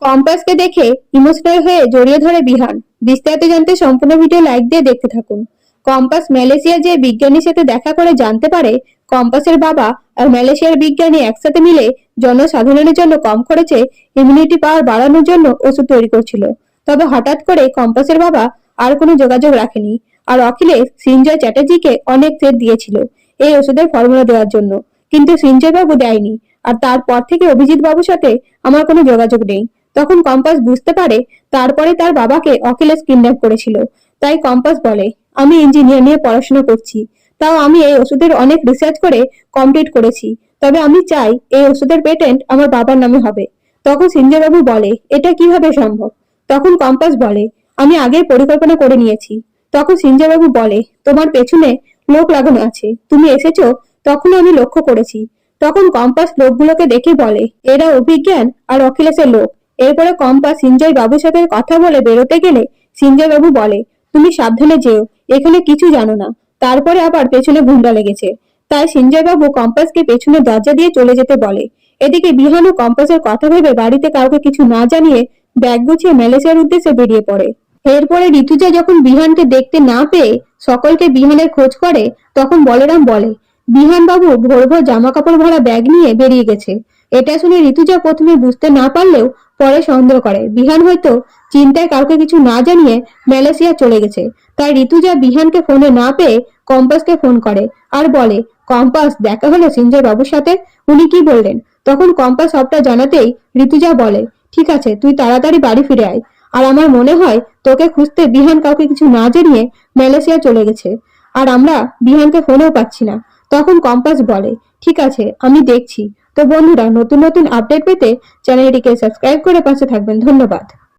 কম্পাসকে দেখে ইমোশনাল হয়ে জড়িয়ে ধরে বিহান। বিস্তারিত জানতে সম্পূর্ণ ভিডিও লাইক দিয়ে দেখতে থাকুন। কম্পাস মালয়েশিয়া যে বিজ্ঞানীর সাথে দেখা করে জানতে পারে কম্পাসের বাবা আর মালয়েশিয়ার বিজ্ঞানী একসাথে মিলে জনসাধারণের জন্য কম খরচে ইমিউনিটি পাওয়ার বাড়ানোর জন্য ওষুধ তৈরি করছিল। তবে হঠাৎ করে কম্পাসের বাবা আর কোনো যোগাযোগ রাখেনি। আর অখিলেশ সিঞ্জয় চ্যাটার্জিকে অনেক থ্রেট দিয়েছিল এই ওষুধের ফর্মুলা দেওয়ার জন্য, কিন্তু সিঞ্জয় বাবু দেয়নি। আর তারপর থেকে অভিজিৎ বাবুর সাথে আমার কোনো যোগাযোগ নেই। তখন কম্পাস বুঝতে পারে তারপরে তার বাবাকে অখিলেশ কিডন্যাপ করেছিল। তাই কম্পাস বলে, আমি ইঞ্জিনিয়ার নিয়ে পড়াশোনা করছি, তাও আমি এই ওষুধের অনেক রিসার্চ করে কমপ্লিট করেছি। তবে আমি চাই এই ওষুধের পেটেন্ট আমার বাবার নামে হবে। তখন সিঞ্জয় বাবু বলে, এটা কিভাবে সম্ভব? তখন কম্পাস বলে, আমি আগে পরিকল্পনা করে নিয়েছি। তখন সিঞ্জয় বাবু বলে, তোমার পেছনে লোক লাগানো আছে, তুমি এসেছো তখন আমি লক্ষ্য করেছি। তখন কম্পাস লোকগুলোকে দেখে বলে, এরা অভিজ্ঞান আর অখিলেশের লোক। এরপরে কম্পাস সিঞ্জয় বাবুর সাথে কথা বলে বেরোতে গেলে সিঞ্জয় বাবু বলে, তুমি সাবধানে যেও, এখানে কিছু জানো না। তারপরে আবার পেছনে গুন্ডা লেগেছে। তাই সিঞ্জয় বাবু কম্পাসকে পেছনে দরজা দিয়ে চলে যেতে বলে। এদিকে বিহান ও কম্পাসের কথা ভেবে বাড়িতে কাউকে কিছু না জানিয়ে ব্যাগ গুছিয়ে মালয়েশিয়ার উদ্দেশ্যে বেরিয়ে পড়ে। এরপরে ঋতুজা যখন বিহানকে দেখতে না পেয়ে সকলকে বিহানের খোঁজ করে, তখন বলরাম বলে, বিহান বাবু ভোর ভোর জামা কাপড় ভরা ব্যাগ নিয়ে বেরিয়ে গেছে। এটা শুনে ঋতুজা প্রথমে বুঝতে না পারলেও পরে সন্দেহ করে বিহান হয়তো চিন্তায় কাউকে কিছু না জানিয়ে মালয়েশিয়া চলে গেছে। তাই ঋতুজা বিহানকে ফোনে না পেয়ে কম্পাসকে ফোন করে আর বলে, কম্পাস দেখা হলো সিঞ্জয় বাবুর সাথে, উনি কি বললেন? তখন কম্পাস সবটা জানাতেই ঋতুজা বলে, ঠিক আছে, তুই তাড়াতাড়ি বাড়ি ফিরে আয়। আর আমার মনে হয় তোকে খুঁজতে বিহান কাউকে কিছু না জানিয়ে মালয়েশিয়া চলে গেছে। আর আমরা বিহানকে ফোনেও পাচ্ছি না। তখন কম্পাস বলে, ঠিক আছে, আমি দেখছি। তো বন্ধুরা, নতুন নতুন আপডেট পেতে চ্যানেলটিকে সাবস্ক্রাইব করে পাশে থাকবেন। ধন্যবাদ।